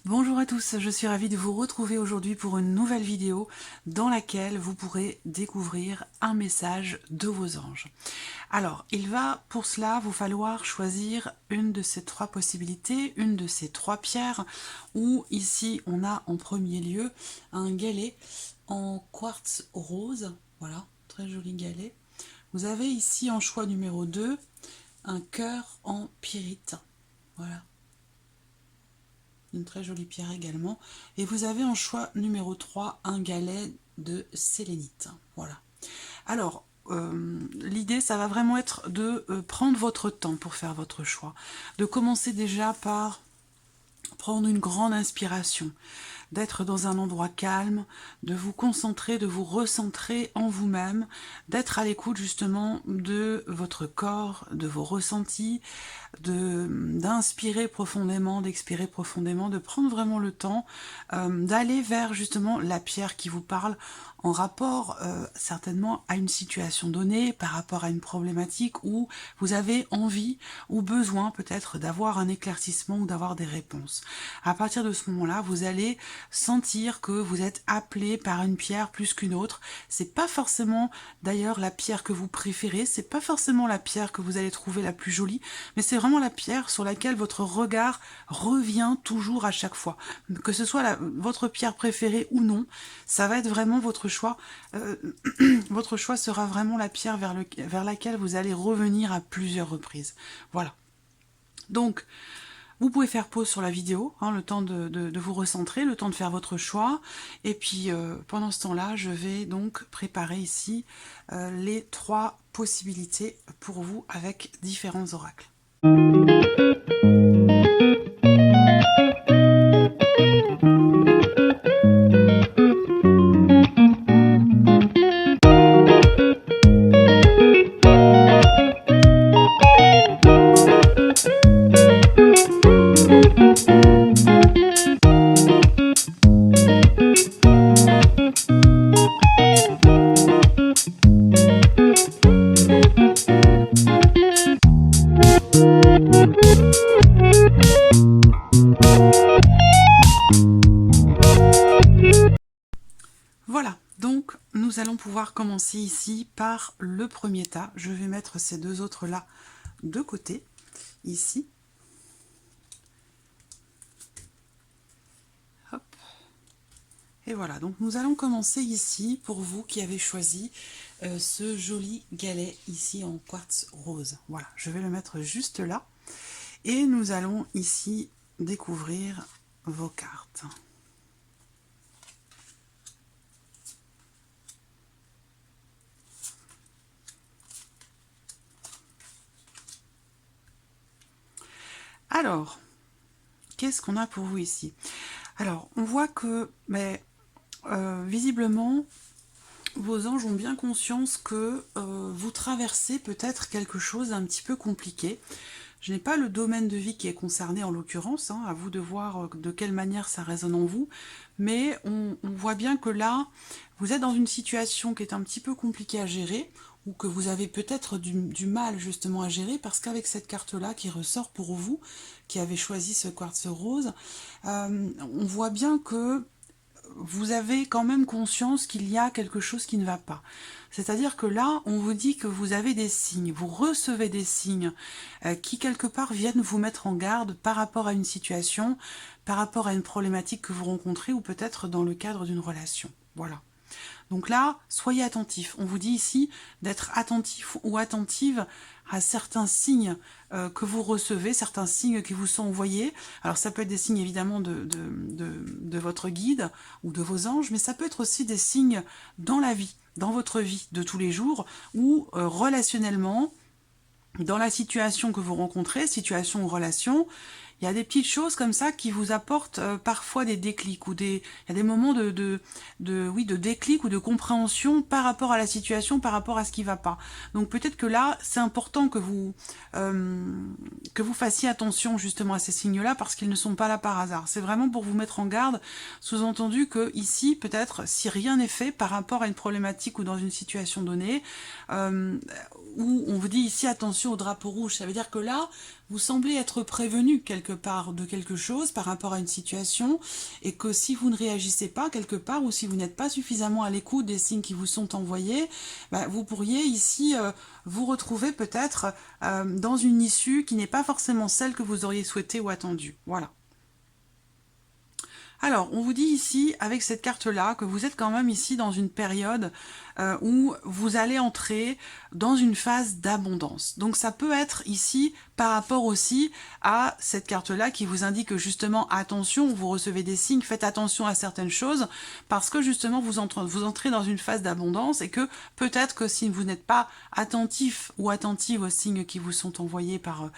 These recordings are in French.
Bonjour à tous, je suis ravie de vous retrouver aujourd'hui pour une nouvelle vidéo dans laquelle vous pourrez découvrir un message de vos anges. Alors, il va pour cela vous falloir choisir une de ces trois possibilités, une de ces trois pierres, où ici on a en premier lieu un galet en quartz rose, voilà, très joli galet. Vous avez ici en choix numéro 2 un cœur en pyrite, voilà. Une très jolie pierre également. Et vous avez en choix numéro 3 un galet de sélénite. Voilà. Alors, l'idée, ça va vraiment être de prendre votre temps pour faire votre choix. De commencer déjà par prendre une grande inspiration, d'être dans un endroit calme, de vous concentrer, de vous recentrer en vous-même, d'être à l'écoute justement de votre corps, de vos ressentis, d'inspirer profondément, d'expirer profondément, de prendre vraiment le temps d'aller vers justement la pierre qui vous parle en rapport certainement à une situation donnée, par rapport à une problématique où vous avez envie ou besoin peut-être d'avoir un éclaircissement ou d'avoir des réponses. À partir de ce moment-là, vous allez sentir que vous êtes appelé par une pierre plus qu'une autre. C'est pas forcément d'ailleurs la pierre que vous préférez, c'est pas forcément la pierre que vous allez trouver la plus jolie, mais c'est vraiment la pierre sur laquelle votre regard revient toujours à chaque fois. Que ce soit votre pierre préférée ou non, ça va être vraiment votre choix. Votre choix sera vraiment la pierre vers laquelle vous allez revenir à plusieurs reprises. Voilà. Donc, vous pouvez faire pause sur la vidéo, hein, le temps de vous recentrer, le temps de faire votre choix. Et puis, pendant ce temps-là, je vais donc préparer ici les trois possibilités pour vous avec différents oracles. Voilà, donc nous allons pouvoir commencer ici par le premier tas. Je vais mettre ces deux autres là de côté, ici. Hop. Et voilà, donc nous allons commencer ici, pour vous qui avez choisi ce joli galet ici en quartz rose. Voilà, je vais le mettre juste là. Et nous allons ici découvrir vos cartes. Alors, qu'est-ce qu'on a pour vous ici? Alors, on voit que, visiblement, vos anges ont bien conscience que vous traversez peut-être quelque chose d'un petit peu compliqué. Je n'ai pas le domaine de vie qui est concerné en l'occurrence, hein, à vous de voir de quelle manière ça résonne en vous, mais on voit bien que là, vous êtes dans une situation qui est un petit peu compliquée à gérer, ou que vous avez peut-être du mal justement à gérer, parce qu'avec cette carte-là qui ressort pour vous, qui avez choisi ce quartz rose, on voit bien que vous avez quand même conscience qu'il y a quelque chose qui ne va pas. C'est-à-dire que là, on vous dit que vous avez des signes, vous recevez des signes qui quelque part viennent vous mettre en garde par rapport à une situation, par rapport à une problématique que vous rencontrez ou peut-être dans le cadre d'une relation. Voilà. Donc là, soyez attentifs. On vous dit ici d'être attentif ou attentive à certains signes que vous recevez, certains signes qui vous sont envoyés. Alors ça peut être des signes évidemment de votre guide ou de vos anges, mais ça peut être aussi des signes dans la vie, dans votre vie de tous les jours, ou relationnellement, dans la situation que vous rencontrez, situation ou relation, il y a des petites choses comme ça qui vous apportent parfois des déclics ou il y a des moments de déclic ou de compréhension par rapport à la situation, par rapport à ce qui ne va pas. Donc peut-être que là, c'est important que vous fassiez attention justement à ces signes-là parce qu'ils ne sont pas là par hasard. C'est vraiment pour vous mettre en garde, sous-entendu que ici, peut-être, si rien n'est fait par rapport à une problématique ou dans une situation donnée, où on vous dit ici attention au drapeau rouge, ça veut dire que là, vous semblez être prévenu quelque part de quelque chose par rapport à une situation, et que si vous ne réagissez pas quelque part, ou si vous n'êtes pas suffisamment à l'écoute des signes qui vous sont envoyés, vous pourriez ici vous retrouver peut-être dans une issue qui n'est pas forcément celle que vous auriez souhaitée ou attendue. Voilà. Alors, on vous dit ici, avec cette carte-là, que vous êtes quand même ici dans une période où vous allez entrer dans une phase d'abondance. Donc ça peut être ici par rapport aussi à cette carte-là qui vous indique justement, attention, vous recevez des signes, faites attention à certaines choses, parce que justement vous entrez dans une phase d'abondance, et que peut-être que si vous n'êtes pas attentif ou attentive aux signes qui vous sont envoyés par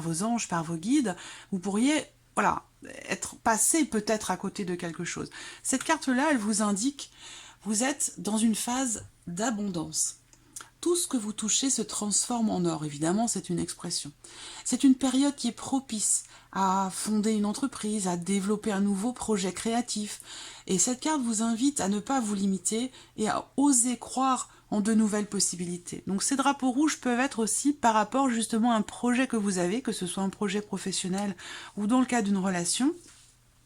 vos anges, par vos guides, vous pourriez... Voilà, être passé peut-être à côté de quelque chose. Cette carte-là, elle vous indique, vous êtes dans une phase d'abondance. Tout ce que vous touchez se transforme en or, évidemment, c'est une expression. C'est une période qui est propice à fonder une entreprise, à développer un nouveau projet créatif. Et cette carte vous invite à ne pas vous limiter et à oser croire en de nouvelles possibilités. Donc ces drapeaux rouges peuvent être aussi par rapport justement à un projet que vous avez, que ce soit un projet professionnel ou dans le cas d'une relation.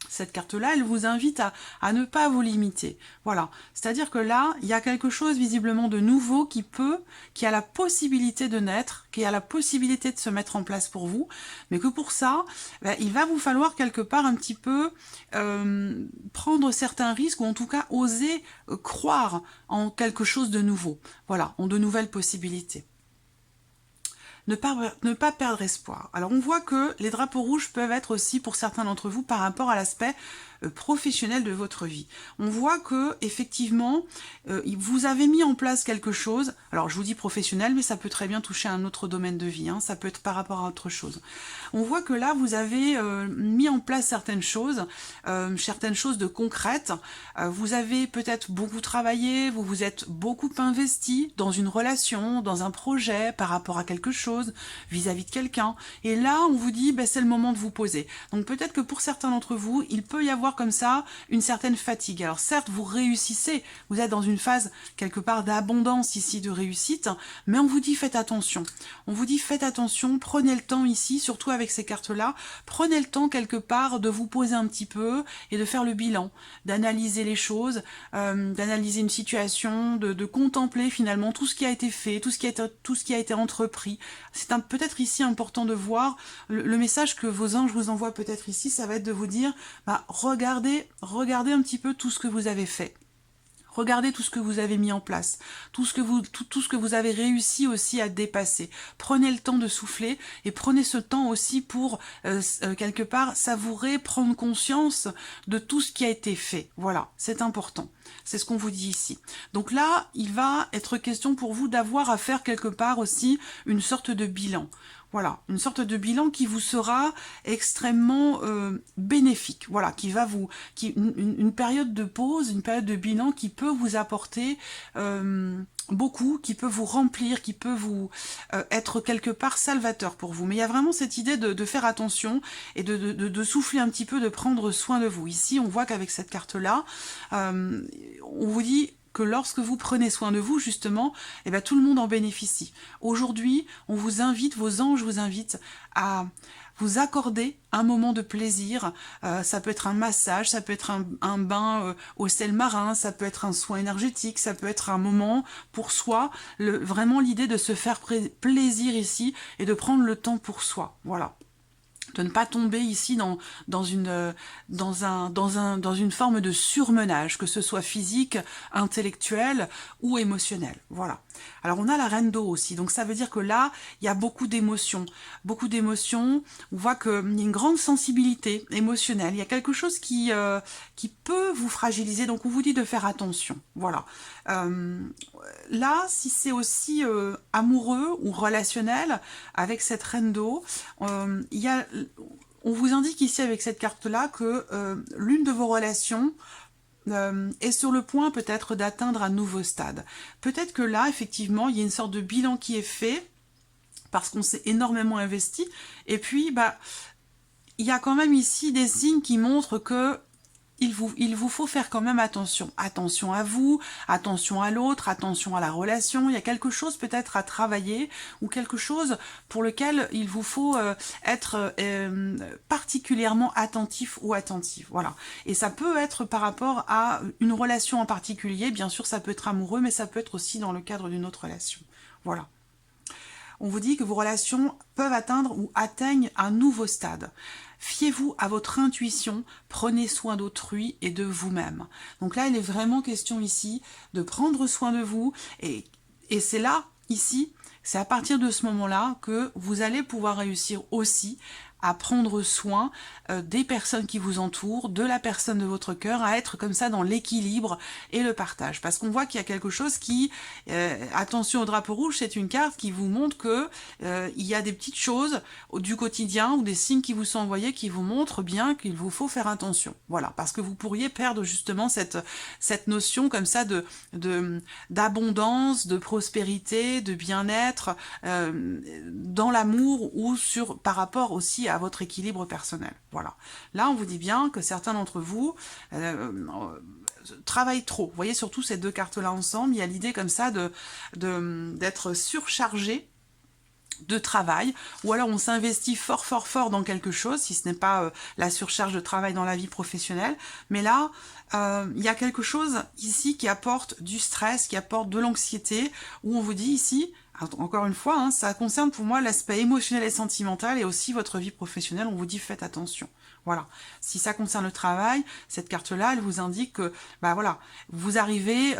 Cette carte-là, elle vous invite à ne pas vous limiter. Voilà. C'est-à-dire que là, il y a quelque chose visiblement de nouveau qui a la possibilité de naître, qui a la possibilité de se mettre en place pour vous, mais que pour ça, il va vous falloir quelque part un petit peu prendre certains risques, ou en tout cas oser croire en quelque chose de nouveau. Voilà, en de nouvelles possibilités. Ne pas perdre espoir. Alors on voit que les drapeaux rouges peuvent être aussi pour certains d'entre vous par rapport à l'aspect professionnel de votre vie. On voit que effectivement vous avez mis en place quelque chose. Alors je vous dis professionnel, mais ça peut très bien toucher un autre domaine de vie, hein. Ça peut être par rapport à autre chose. On voit que là vous avez mis en place certaines choses de concrètes. Vous avez peut-être beaucoup travaillé, vous vous êtes beaucoup investi dans une relation, dans un projet, par rapport à quelque chose, vis-à-vis de quelqu'un. Et là on vous dit c'est le moment de vous poser. Donc peut-être que pour certains d'entre vous, il peut y avoir comme ça une certaine fatigue. Alors certes, vous réussissez, vous êtes dans une phase quelque part d'abondance ici, de réussite, mais on vous dit faites attention. On vous dit faites attention, prenez le temps ici, surtout avec ces cartes-là, prenez le temps quelque part de vous poser un petit peu et de faire le bilan, d'analyser les choses, d'analyser une situation, de contempler finalement tout ce qui a été fait, tout ce qui a été entrepris. C'est peut-être ici important de voir le message que vos anges vous envoient peut-être ici, ça va être de vous dire regardez un petit peu tout ce que vous avez fait. Regardez tout ce que vous avez mis en place, tout ce que vous avez réussi aussi à dépasser. Prenez le temps de souffler et prenez ce temps aussi pour, quelque part, savourer, prendre conscience de tout ce qui a été fait. Voilà, c'est important. C'est ce qu'on vous dit ici. Donc là, il va être question pour vous d'avoir à faire quelque part aussi une sorte de bilan. Voilà, une sorte de bilan qui vous sera extrêmement bénéfique. Voilà, une période de pause, une période de bilan qui peut vous apporter beaucoup, qui peut vous remplir, qui peut vous être quelque part salvateur pour vous. Mais il y a vraiment cette idée de faire attention et de souffler un petit peu, de prendre soin de vous. Ici, on voit qu'avec cette carte-là, on vous dit que lorsque vous prenez soin de vous, justement, tout le monde en bénéficie. Aujourd'hui, vos anges vous invitent à vous accorder un moment de plaisir. Ça peut être un massage, ça peut être un bain au sel marin, ça peut être un soin énergétique, ça peut être un moment pour soi. Vraiment l'idée de se faire plaisir ici et de prendre le temps pour soi. Voilà. De ne pas tomber ici dans une forme de surmenage, que ce soit physique, intellectuel ou émotionnel. Voilà. Alors on a la reine d'eau aussi, donc ça veut dire que là, il y a beaucoup d'émotions. Beaucoup d'émotions, on voit qu'il y a une grande sensibilité émotionnelle, il y a quelque chose qui peut vous fragiliser, donc on vous dit de faire attention. Voilà. Là, si c'est aussi amoureux ou relationnel, avec cette reine d'eau, on vous indique ici avec cette carte-là que l'une de vos relations est sur le point peut-être d'atteindre un nouveau stade. Peut-être que là, effectivement, il y a une sorte de bilan qui est fait, parce qu'on s'est énormément investi, et puis, il y a quand même ici des signes qui montrent que il vous faut faire quand même attention. Attention à vous, attention à l'autre, attention à la relation. Il y a quelque chose peut-être à travailler ou quelque chose pour lequel il vous faut être particulièrement attentif ou attentive. Voilà. Et ça peut être par rapport à une relation en particulier. Bien sûr, ça peut être amoureux, mais ça peut être aussi dans le cadre d'une autre relation. Voilà. On vous dit que vos relations peuvent atteindre ou atteignent un nouveau stade. Fiez-vous à votre intuition, prenez soin d'autrui et de vous-même. Donc là, il est vraiment question ici de prendre soin de vous et c'est là, ici, c'est à partir de ce moment-là que vous allez pouvoir réussir aussi à prendre soin des personnes qui vous entourent, de la personne de votre cœur, à être comme ça dans l'équilibre et le partage. Parce qu'on voit qu'il y a quelque chose qui, attention au drapeau rouge, c'est une carte qui vous montre que il y a des petites choses du quotidien ou des signes qui vous sont envoyés qui vous montrent bien qu'il vous faut faire attention. Voilà, parce que vous pourriez perdre justement cette notion comme ça d'abondance, de prospérité, de bien-être dans l'amour ou par rapport aussi à votre équilibre personnel. Voilà. Là, on vous dit bien que certains d'entre vous travaillent trop. Vous voyez surtout ces deux cartes-là ensemble, il y a l'idée comme ça d'être surchargé de travail, ou alors on s'investit fort dans quelque chose, si ce n'est pas la surcharge de travail dans la vie professionnelle, mais là, il y a quelque chose ici qui apporte du stress, qui apporte de l'anxiété, où on vous dit ici, encore une fois, hein, ça concerne pour moi l'aspect émotionnel et sentimental, et aussi votre vie professionnelle, on vous dit faites attention. Voilà. Si ça concerne le travail, cette carte-là, elle vous indique que, bah voilà, vous arrivez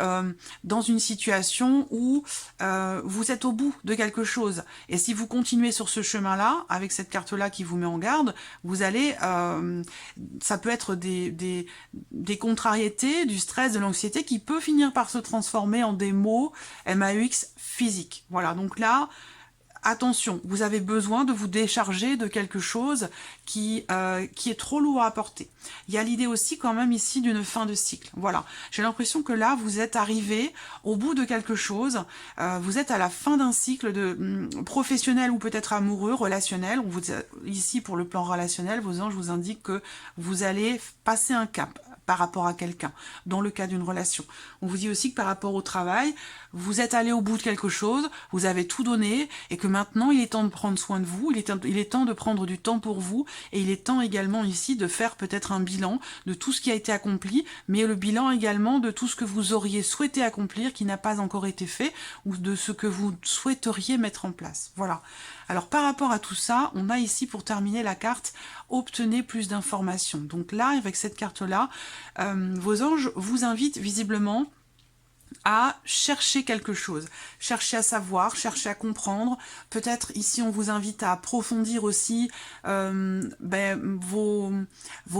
dans une situation où vous êtes au bout de quelque chose. Et si vous continuez sur ce chemin-là, avec cette carte-là qui vous met en garde, vous allez, ça peut être des contrariétés, du stress, de l'anxiété qui peut finir par se transformer en des mots MAUX physiques. Voilà. Donc là, attention, vous avez besoin de vous décharger de quelque chose qui est trop lourd à porter. Il y a l'idée aussi quand même ici d'une fin de cycle. Voilà, j'ai l'impression que là, vous êtes arrivé au bout de quelque chose, vous êtes à la fin d'un cycle de professionnel ou peut-être amoureux, relationnel. Ici, pour le plan relationnel, vos anges vous indiquent que vous allez passer un cap par rapport à quelqu'un, dans le cas d'une relation. On vous dit aussi que par rapport au travail, vous êtes allé au bout de quelque chose, vous avez tout donné, et que maintenant, il est temps de prendre soin de vous, il est temps de prendre du temps pour vous, et il est temps également ici de faire peut-être un bilan de tout ce qui a été accompli, mais le bilan également de tout ce que vous auriez souhaité accomplir, qui n'a pas encore été fait, ou de ce que vous souhaiteriez mettre en place. Voilà. Alors par rapport à tout ça, on a ici pour terminer la carte « Obtenez plus d'informations ». Donc là, avec cette carte-là, vos anges vous invitent visiblement à chercher quelque chose, chercher à savoir, chercher à comprendre. Peut-être ici on vous invite à approfondir aussi vos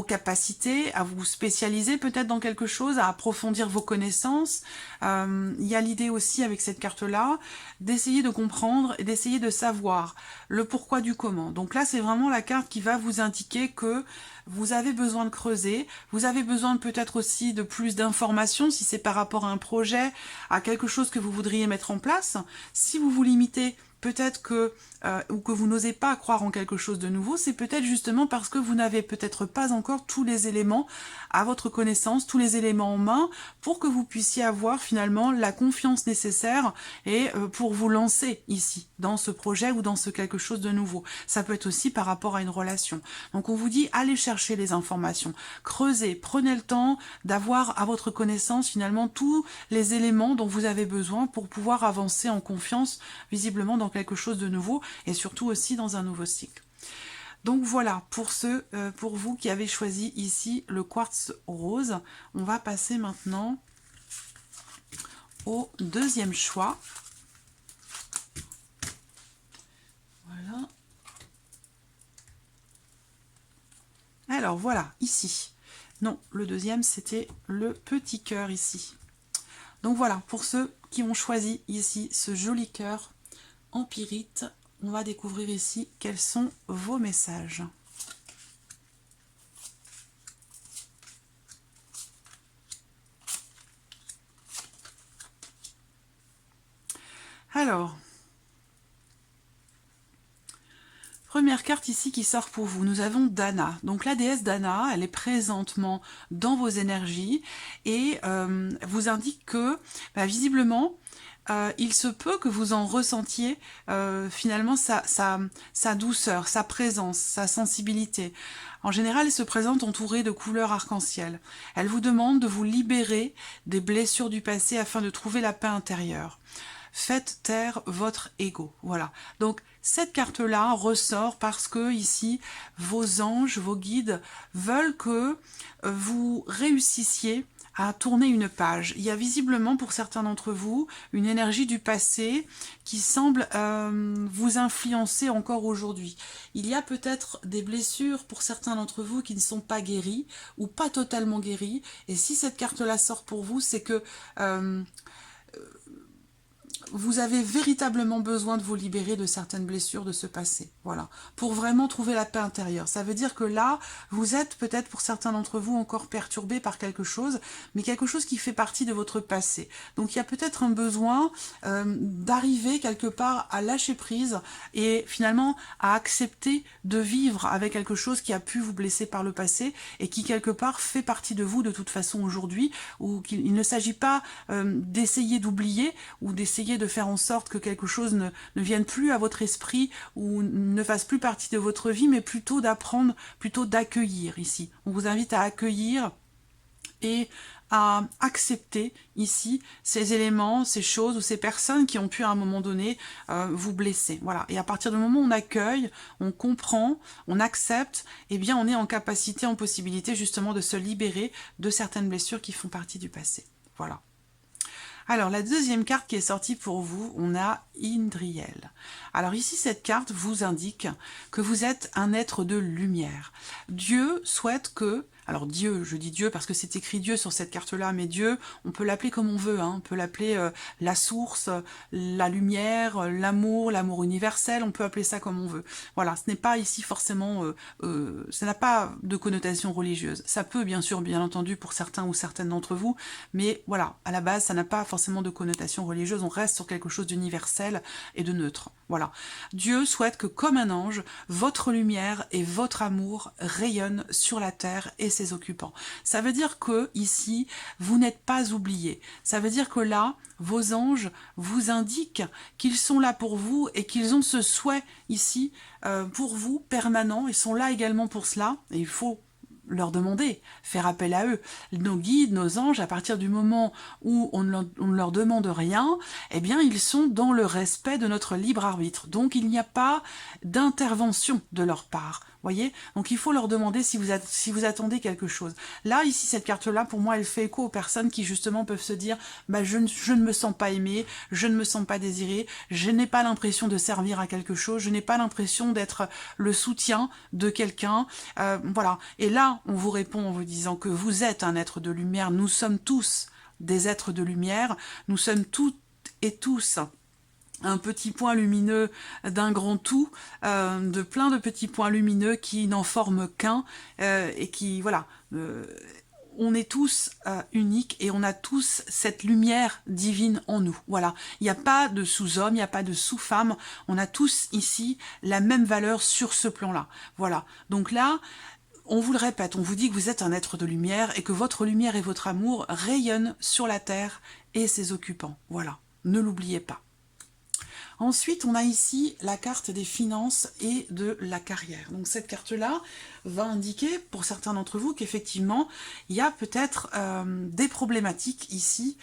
capacités, à vous spécialiser peut-être dans quelque chose, à approfondir vos connaissances. Il y a l'idée aussi avec cette carte-là d'essayer de comprendre et d'essayer de savoir le pourquoi du comment. Donc là c'est vraiment la carte qui va vous indiquer que vous avez besoin de creuser, vous avez besoin peut-être aussi de plus d'informations si c'est par rapport à un projet, à quelque chose que vous voudriez mettre en place. Si vous vous limitez peut-être que, ou que vous n'osez pas croire en quelque chose de nouveau, c'est peut-être justement parce que vous n'avez peut-être pas encore tous les éléments à votre connaissance, tous les éléments en main, pour que vous puissiez avoir finalement la confiance nécessaire et pour vous lancer ici, dans ce projet ou dans ce quelque chose de nouveau. Ça peut être aussi par rapport à une relation. Donc on vous dit, allez chercher les informations, creusez, prenez le temps d'avoir à votre connaissance finalement tous les éléments dont vous avez besoin pour pouvoir avancer en confiance, visiblement dans quelque chose de nouveau et surtout aussi dans un nouveau cycle. Donc voilà, pour vous qui avez choisi ici le quartz rose, on va passer maintenant au deuxième choix. Voilà. Alors voilà, ici. Non, le deuxième, c'était le petit cœur ici. Donc voilà, pour ceux qui ont choisi ici ce joli cœur en pyrite, on va découvrir ici quels sont vos messages. Alors, première carte ici qui sort pour vous, nous avons Dana. Donc la déesse Dana, elle est présentement dans vos énergies et vous indique que visiblement, il se peut que vous en ressentiez finalement sa douceur, sa présence, sa sensibilité. En général, elle se présente entourée de couleurs arc-en-ciel. Elle vous demande de vous libérer des blessures du passé afin de trouver la paix intérieure. Faites taire votre ego. Voilà. Donc, cette carte-là ressort parce que, ici, vos anges, vos guides veulent que vous réussissiez à tourner une page. Il y a visiblement, pour certains d'entre vous, une énergie du passé qui semble vous influencer encore aujourd'hui. Il y a peut-être des blessures pour certains d'entre vous qui ne sont pas guéries ou pas totalement guéries. Et si cette carte-là sort pour vous, c'est que vous avez véritablement besoin de vous libérer de certaines blessures de ce passé, voilà, pour vraiment trouver la paix intérieure. Ça veut dire que là, vous êtes peut-être pour certains d'entre vous encore perturbés par quelque chose, mais quelque chose qui fait partie de votre passé. Donc il y a peut-être un besoin d'arriver quelque part à lâcher prise et finalement à accepter de vivre avec quelque chose qui a pu vous blesser par le passé et qui quelque part fait partie de vous de toute façon aujourd'hui, ou qu'il ne s'agit pas d'essayer d'oublier ou d'essayer de faire en sorte que quelque chose ne vienne plus à votre esprit ou ne fasse plus partie de votre vie, mais plutôt d'apprendre, plutôt d'accueillir ici. On vous invite à accueillir et à accepter ici ces éléments, ces choses ou ces personnes qui ont pu à un moment donné vous blesser. Voilà. Et à partir du moment où on accueille, on comprend, on accepte, eh bien on est en capacité, en possibilité justement de se libérer de certaines blessures qui font partie du passé. Voilà. Alors, la deuxième carte qui est sortie pour vous, on a Indriel. Alors ici, cette carte vous indique que vous êtes un être de lumière. Dieu souhaite que... Alors Dieu, je dis Dieu parce que c'est écrit Dieu sur cette carte-là, mais Dieu, on peut l'appeler comme on veut, hein. On peut l'appeler la source, la lumière, l'amour universel, on peut appeler ça comme on veut. Voilà, ce n'est pas ici forcément... ça n'a pas de connotation religieuse. Ça peut bien sûr, bien entendu, pour certains ou certaines d'entre vous, mais voilà, à la base, ça n'a pas forcément de connotation religieuse, on reste sur quelque chose d'universel et de neutre. Voilà. Dieu souhaite que, comme un ange, votre lumière et votre amour rayonnent sur la terre et ses occupants. Ça veut dire que, ici, vous n'êtes pas oubliés. Ça veut dire que là, vos anges vous indiquent qu'ils sont là pour vous et qu'ils ont ce souhait ici pour vous, permanent. Ils sont là également pour cela et il faut leur demander, faire appel à eux. Nos guides, nos anges, à partir du moment où on ne leur demande rien, eh bien ils sont dans le respect de notre libre arbitre. Donc il n'y a pas d'intervention de leur part. Voyez, donc il faut leur demander si vous attendez quelque chose. Là, ici, cette carte-là, pour moi, elle fait écho aux personnes qui, justement, peuvent se dire bah, je ne me sens pas aimée, je ne me sens pas désirée, je n'ai pas l'impression de servir à quelque chose, je n'ai pas l'impression d'être le soutien de quelqu'un. Voilà. Et là, on vous répond en vous disant que vous êtes un être de lumière. Nous sommes tous des êtres de lumière. Nous sommes toutes et tous un petit point lumineux d'un grand tout, de plein de petits points lumineux qui n'en forment qu'un et qui, voilà, on est tous uniques et on a tous cette lumière divine en nous. Voilà, il n'y a pas de sous-homme, il n'y a pas de sous-femme, on a tous ici la même valeur sur ce plan-là. Voilà, donc là, on vous le répète, on vous dit que vous êtes un être de lumière et que votre lumière et votre amour rayonnent sur la terre et ses occupants. Voilà, ne l'oubliez pas. Ensuite, on a ici la carte des finances et de la carrière. Donc cette carte-là va indiquer, pour certains d'entre vous, qu'effectivement, il y a peut-être des problématiques ici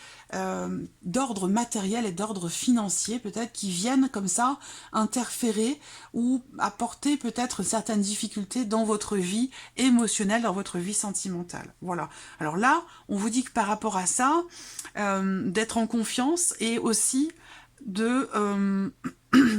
d'ordre matériel et d'ordre financier, peut-être, qui viennent comme ça interférer ou apporter peut-être certaines difficultés dans votre vie émotionnelle, dans votre vie sentimentale. Voilà. Alors là, on vous dit que par rapport à ça, d'être en confiance et aussi de,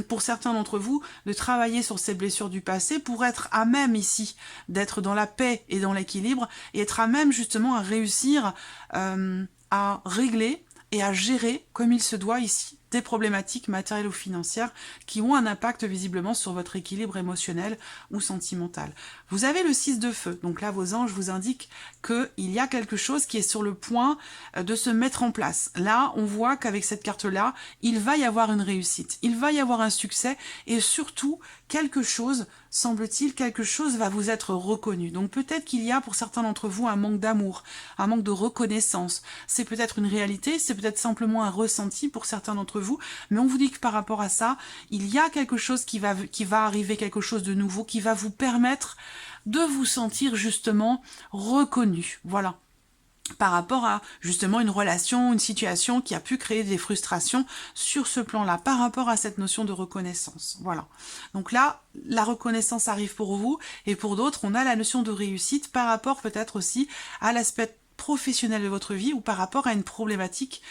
pour certains d'entre vous, de travailler sur ces blessures du passé pour être à même ici d'être dans la paix et dans l'équilibre et être à même justement à réussir à régler et à gérer comme il se doit ici des problématiques matérielles ou financières qui ont un impact visiblement sur votre équilibre émotionnel ou sentimental. Vous avez le 6 de feu, donc là vos anges vous indiquent qu'il y a quelque chose qui est sur le point de se mettre en place. Là, on voit qu'avec cette carte-là, il va y avoir une réussite, il va y avoir un succès et surtout quelque chose, semble-t-il, quelque chose va vous être reconnu. Donc peut-être qu'il y a pour certains d'entre vous un manque d'amour, un manque de reconnaissance. C'est peut-être une réalité, c'est peut-être simplement un ressenti pour certains d'entre vous, mais on vous dit que par rapport à ça, il y a quelque chose qui va arriver, quelque chose de nouveau, qui va vous permettre de vous sentir justement reconnu. Voilà. Par rapport à justement une relation, une situation qui a pu créer des frustrations sur ce plan-là, par rapport à cette notion de reconnaissance. Voilà. Donc là, la reconnaissance arrive pour vous, et pour d'autres, on a la notion de réussite par rapport peut-être aussi à l'aspect professionnel de votre vie ou par rapport à une problématique,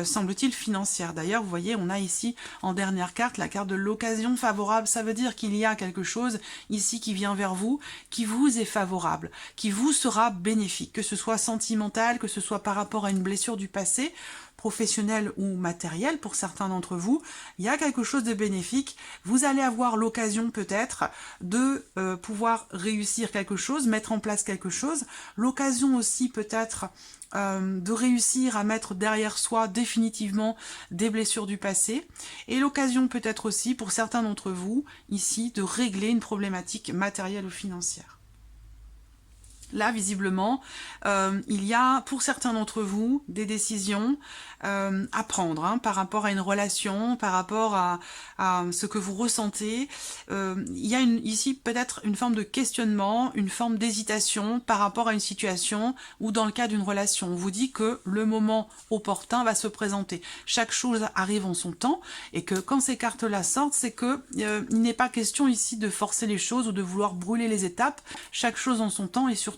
semble-t-il, financière. D'ailleurs, vous voyez, on a ici en dernière carte la carte de l'occasion favorable. Ça veut dire qu'il y a quelque chose ici qui vient vers vous, qui vous est favorable, qui vous sera bénéfique, que ce soit sentimental, que ce soit par rapport à une blessure du passé, professionnel ou matériel pour certains d'entre vous, il y a quelque chose de bénéfique. Vous allez avoir l'occasion peut-être de pouvoir réussir quelque chose, mettre en place quelque chose. L'occasion aussi peut-être de réussir à mettre derrière soi définitivement des blessures du passé. Et l'occasion peut-être aussi pour certains d'entre vous ici de régler une problématique matérielle ou financière. Là, visiblement, il y a pour certains d'entre vous des décisions à prendre par rapport à une relation, par rapport à ce que vous ressentez. Il y a ici peut-être une forme de questionnement, une forme d'hésitation par rapport à une situation ou dans le cas d'une relation. On vous dit que le moment opportun va se présenter. Chaque chose arrive en son temps et que quand ces cartes-là sortent, c'est que il n'est pas question ici de forcer les choses ou de vouloir brûler les étapes. Chaque chose en son temps et surtout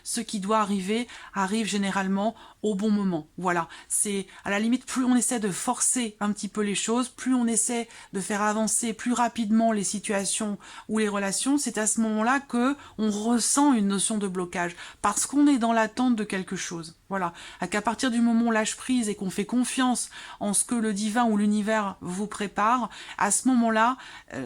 ce qui doit arriver arrive généralement au bon moment. Voilà, c'est à la limite, plus on essaie de forcer un petit peu les choses, plus on essaie de faire avancer plus rapidement les situations ou les relations, c'est à ce moment-là que on ressent une notion de blocage, parce qu'on est dans l'attente de quelque chose. Voilà, qu'à partir du moment où on lâche prise et qu'on fait confiance en ce que le divin ou l'univers vous prépare, à ce moment-là,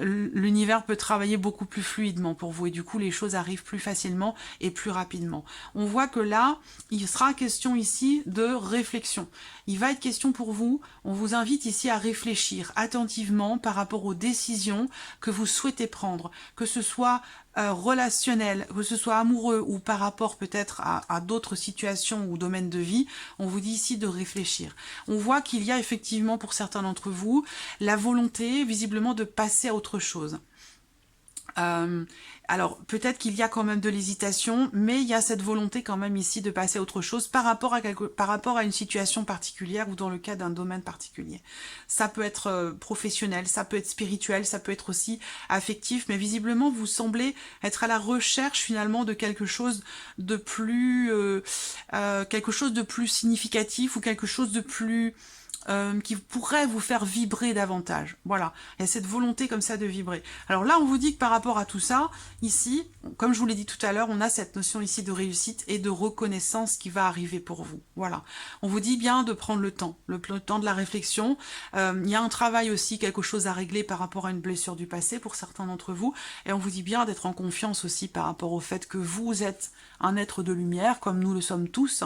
l'univers peut travailler beaucoup plus fluidement pour vous et du coup les choses arrivent plus facilement et plus rapidement. On voit que là, il sera question ici de réflexion. Il va être question pour vous, on vous invite ici à réfléchir attentivement par rapport aux décisions que vous souhaitez prendre, que ce soit relationnel, que ce soit amoureux ou par rapport peut-être à d'autres situations ou domaines de vie, on vous dit ici de réfléchir. On voit qu'il y a effectivement pour certains d'entre vous la volonté visiblement de passer à autre chose. Alors peut-être qu'il y a quand même de l'hésitation, mais il y a cette volonté quand même ici de passer à autre chose par rapport à une situation particulière ou dans le cas d'un domaine particulier. Ça peut être professionnel, ça peut être spirituel, ça peut être aussi affectif, mais visiblement vous semblez être à la recherche finalement de quelque chose de plus significatif ou quelque chose de plus qui pourrait vous faire vibrer davantage. Voilà, il y a cette volonté comme ça de vibrer. Alors là, on vous dit que par rapport à tout ça, ici, comme je vous l'ai dit tout à l'heure, on a cette notion ici de réussite et de reconnaissance qui va arriver pour vous. Voilà, on vous dit bien de prendre le temps de la réflexion. Il y a un travail aussi, quelque chose à régler par rapport à une blessure du passé pour certains d'entre vous, et on vous dit bien d'être en confiance aussi par rapport au fait que vous êtes un être de lumière, comme nous le sommes tous.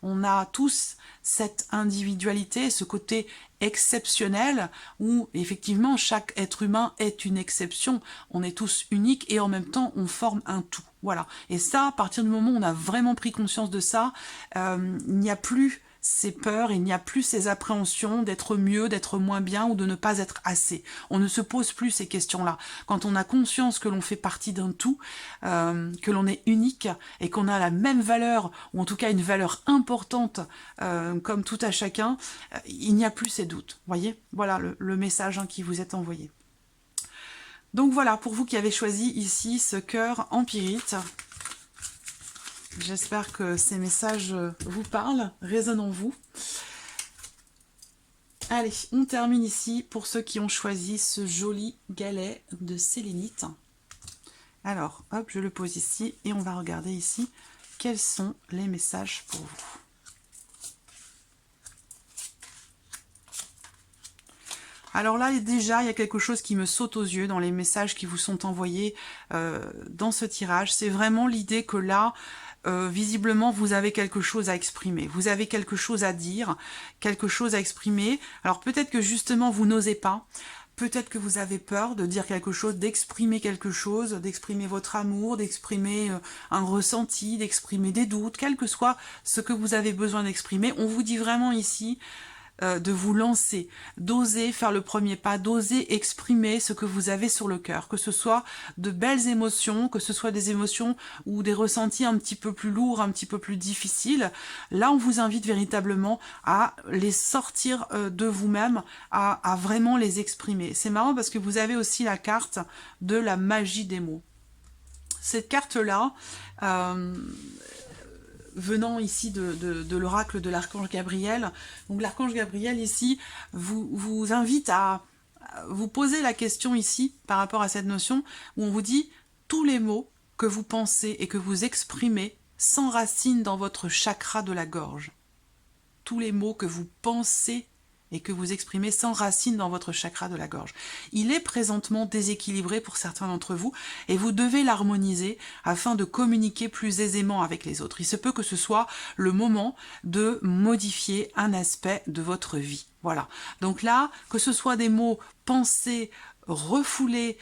On a tous cette individualité, ce côté exceptionnel où effectivement chaque être humain est une exception, on est tous uniques et en même temps on forme un tout. Voilà, et ça, à partir du moment où on a vraiment pris conscience de ça, il n'y a plus ces peurs, il n'y a plus ces appréhensions d'être mieux, d'être moins bien ou de ne pas être assez. On ne se pose plus ces questions-là. Quand on a conscience que l'on fait partie d'un tout, que l'on est unique et qu'on a la même valeur, ou en tout cas une valeur importante comme tout à chacun, il n'y a plus ces doutes. Voyez, voilà le message qui vous est envoyé. Donc voilà, pour vous qui avez choisi ici ce cœur en pyrite, j'espère que ces messages vous parlent, résonnent en vous. Allez, on termine ici pour ceux qui ont choisi ce joli galet de sélénite. Alors, hop, je le pose ici et on va regarder ici quels sont les messages pour vous. Alors là, déjà, il y a quelque chose qui me saute aux yeux dans les messages qui vous sont envoyés dans ce tirage. C'est vraiment l'idée que là, visiblement, vous avez quelque chose à exprimer. Vous avez quelque chose à dire, quelque chose à exprimer. Alors peut-être que justement, vous n'osez pas. Peut-être que vous avez peur de dire quelque chose, d'exprimer quelque chose, d'exprimer votre amour, d'exprimer un ressenti, d'exprimer des doutes, quel que soit ce que vous avez besoin d'exprimer. On vous dit vraiment ici de vous lancer, d'oser faire le premier pas, d'oser exprimer ce que vous avez sur le cœur, que ce soit de belles émotions, que ce soit des émotions ou des ressentis un petit peu plus lourds, un petit peu plus difficiles. Là, on vous invite véritablement à les sortir de vous-même, à vraiment les exprimer. C'est marrant parce que vous avez aussi la carte de la magie des mots. Cette carte-là, venant ici de l'oracle de l'archange Gabriel. Donc l'archange Gabriel ici vous invite à vous poser la question ici par rapport à cette notion où on vous dit tous les mots que vous pensez et que vous exprimez s'enracinent dans votre chakra de la gorge. Tous les mots que vous pensez et que vous exprimez s'enracinent dans votre chakra de la gorge. Il est présentement déséquilibré pour certains d'entre vous et vous devez l'harmoniser afin de communiquer plus aisément avec les autres. Il se peut que ce soit le moment de modifier un aspect de votre vie. Voilà. Donc là, que ce soit des mots pensés, refoulés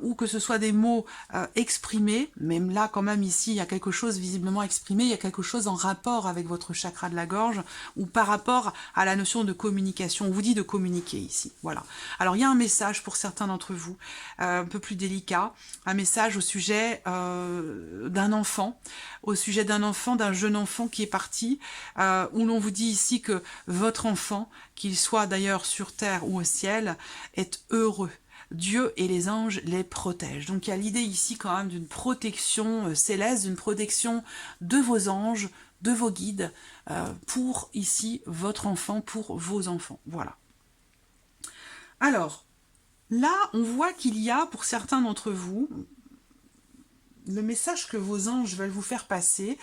ou que ce soit des mots exprimés, même là quand même ici il y a quelque chose visiblement exprimé, il y a quelque chose en rapport avec votre chakra de la gorge ou par rapport à la notion de communication. On vous dit de communiquer ici, voilà. Alors il y a un message pour certains d'entre vous, un peu plus délicat, un message au sujet d'un enfant, d'un jeune enfant qui est parti, où l'on vous dit ici que votre enfant, qu'il soit d'ailleurs sur terre ou au ciel, est heureux. Dieu et les anges les protègent. Donc il y a l'idée ici quand même d'une protection céleste, d'une protection de vos anges, de vos guides, pour ici votre enfant, pour vos enfants. Voilà. Alors, là on voit qu'il y a pour certains d'entre vous, le message que vos anges veulent vous faire passer,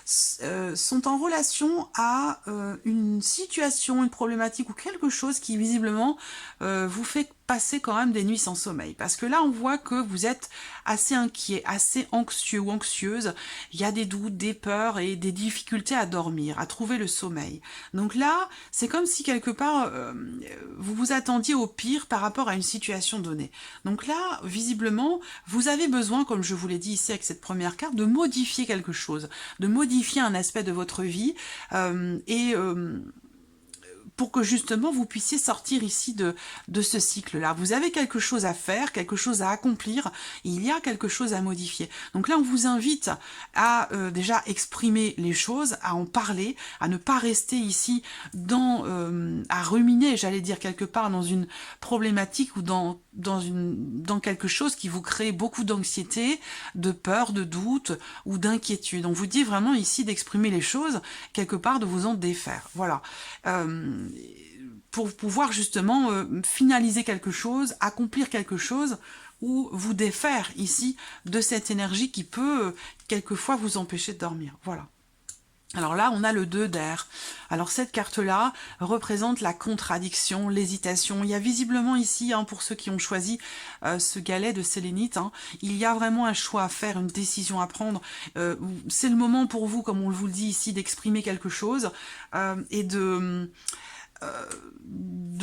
sont en relation à une situation, une problématique ou quelque chose qui visiblement vous fait passer quand même des nuits sans sommeil. Parce que là, on voit que vous êtes assez inquiet, assez anxieux ou anxieuse. Il y a des doutes, des peurs et des difficultés à dormir, à trouver le sommeil. Donc là, c'est comme si quelque part, vous vous attendiez au pire par rapport à une situation donnée. Donc là, visiblement, vous avez besoin, comme je vous l'ai dit ici avec cette première carte, de modifier quelque chose, de modifier un aspect de votre vie pour que justement vous puissiez sortir ici de ce cycle-là. Vous avez quelque chose à faire, quelque chose à accomplir, il y a quelque chose à modifier. Donc là, on vous invite à déjà exprimer les choses, à en parler, à ne pas rester ici à ruminer, j'allais dire quelque part, dans une problématique ou dans quelque chose qui vous crée beaucoup d'anxiété, de peur, de doute ou d'inquiétude. On vous dit vraiment ici d'exprimer les choses, quelque part de vous en défaire. Voilà. Pour pouvoir justement finaliser quelque chose, accomplir quelque chose, ou vous défaire ici de cette énergie qui peut quelquefois vous empêcher de dormir. Voilà. Alors là, on a le 2 d'air. Alors cette carte-là représente la contradiction, l'hésitation. Il y a visiblement ici, pour ceux qui ont choisi ce galet de sélénite, il y a vraiment un choix à faire, une décision à prendre. C'est le moment pour vous, comme on vous le dit ici, d'exprimer quelque chose et de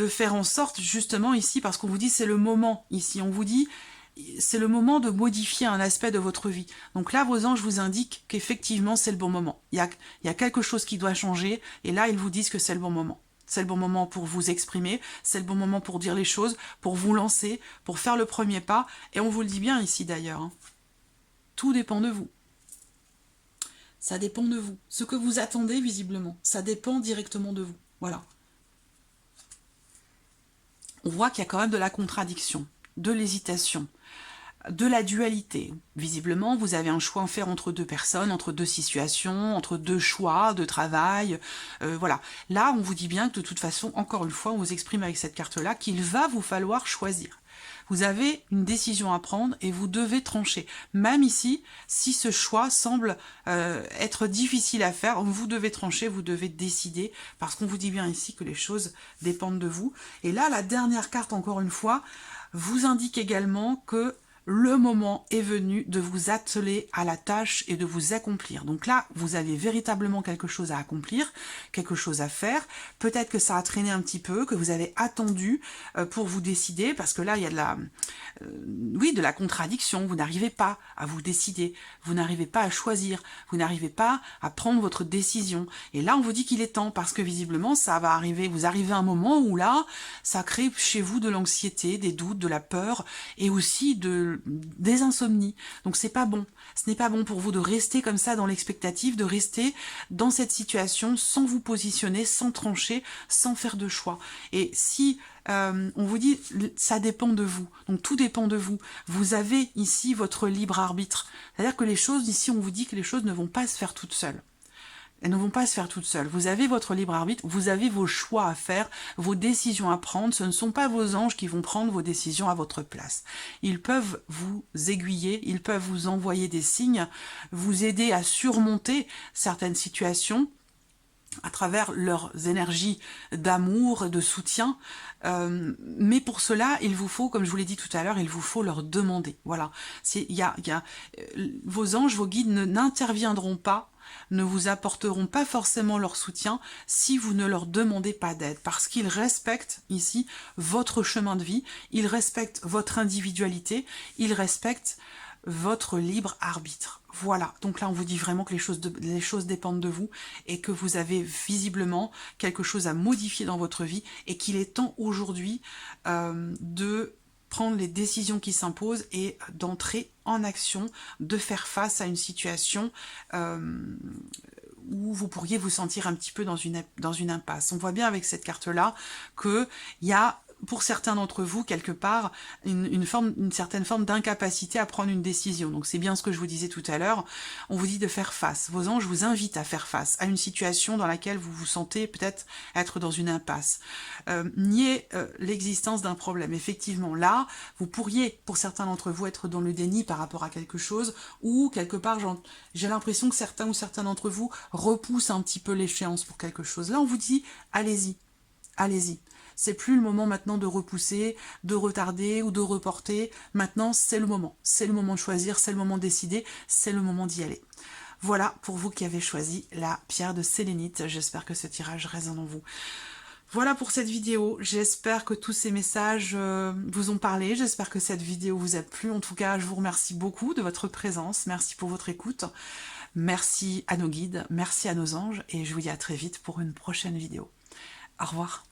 faire en sorte, justement ici, parce qu'on vous dit c'est le moment ici, on vous dit c'est le moment de modifier un aspect de votre vie. Donc là, vos anges vous indiquent qu'effectivement, c'est le bon moment. Il y a quelque chose qui doit changer, et là, ils vous disent que c'est le bon moment. C'est le bon moment pour vous exprimer, c'est le bon moment pour dire les choses, pour vous lancer, pour faire le premier pas, et on vous le dit bien ici d'ailleurs. Tout dépend de vous. Ça dépend de vous. Ce que vous attendez, visiblement, ça dépend directement de vous. Voilà. On voit qu'il y a quand même de la contradiction, de l'hésitation, de la dualité. Visiblement, vous avez un choix à faire entre deux personnes, entre deux situations, entre deux choix de travail. Voilà. Là, on vous dit bien que de toute façon, encore une fois, on vous exprime avec cette carte-là qu'il va vous falloir choisir. Vous avez une décision à prendre et vous devez trancher. Même ici, si ce choix semble être difficile à faire, vous devez trancher, vous devez décider, parce qu'on vous dit bien ici que les choses dépendent de vous. Et là, la dernière carte, encore une fois, vous indique également que le moment est venu de vous atteler à la tâche et de vous accomplir. Donc là, vous avez véritablement quelque chose à accomplir, quelque chose à faire. Peut-être que ça a traîné un petit peu, que vous avez attendu pour vous décider, parce que là, il y a de la contradiction. Vous n'arrivez pas à vous décider, vous n'arrivez pas à choisir, vous n'arrivez pas à prendre votre décision. Et là, on vous dit qu'il est temps, parce que visiblement, ça va arriver. Vous arrivez à un moment où là, ça crée chez vous de l'anxiété, des doutes, de la peur, et aussi des insomnies. Donc c'est pas bon. Ce n'est pas bon pour vous de rester comme ça dans l'expectative, de rester dans cette situation sans vous positionner, sans trancher, sans faire de choix. Et si on vous dit ça dépend de vous, donc tout dépend de vous. Vous avez ici votre libre arbitre. C'est-à-dire que les choses, ici on vous dit que les choses ne vont pas se faire toutes seules. Elles ne vont pas se faire toutes seules. Vous avez votre libre arbitre, vous avez vos choix à faire, vos décisions à prendre. Ce ne sont pas vos anges qui vont prendre vos décisions à votre place. Ils peuvent vous aiguiller, ils peuvent vous envoyer des signes, vous aider à surmonter certaines situations à travers leurs énergies d'amour et de soutien. Mais pour cela, il vous faut, comme je vous l'ai dit tout à l'heure, il vous faut leur demander. Voilà. Vos anges, vos guides n'interviendront pas, ne vous apporteront pas forcément leur soutien si vous ne leur demandez pas d'aide, parce qu'ils respectent ici votre chemin de vie, ils respectent votre individualité, ils respectent votre libre arbitre. Voilà, donc là on vous dit vraiment que les choses dépendent de vous et que vous avez visiblement quelque chose à modifier dans votre vie et qu'il est temps aujourd'hui de prendre les décisions qui s'imposent et d'entrer en action, de faire face à une situation où vous pourriez vous sentir un petit peu dans une impasse. On voit bien avec cette carte-là qu'il y a pour certains d'entre vous, quelque part, une certaine forme d'incapacité à prendre une décision. Donc c'est bien ce que je vous disais tout à l'heure. On vous dit de faire face. Vos anges vous invitent à faire face à une situation dans laquelle vous vous sentez peut-être être dans une impasse. Nier l'existence d'un problème. Effectivement, là, vous pourriez, pour certains d'entre vous, être dans le déni par rapport à quelque chose, ou quelque part, j'ai l'impression que certains d'entre vous repoussent un petit peu l'échéance pour quelque chose. Là, on vous dit, allez-y, allez-y. C'est plus le moment maintenant de repousser, de retarder ou de reporter. Maintenant, c'est le moment. C'est le moment de choisir, c'est le moment de décider, c'est le moment d'y aller. Voilà pour vous qui avez choisi la pierre de sélénite. J'espère que ce tirage résonne en vous. Voilà pour cette vidéo. J'espère que tous ces messages vous ont parlé. J'espère que cette vidéo vous a plu. En tout cas, je vous remercie beaucoup de votre présence. Merci pour votre écoute. Merci à nos guides, merci à nos anges et je vous dis à très vite pour une prochaine vidéo. Au revoir.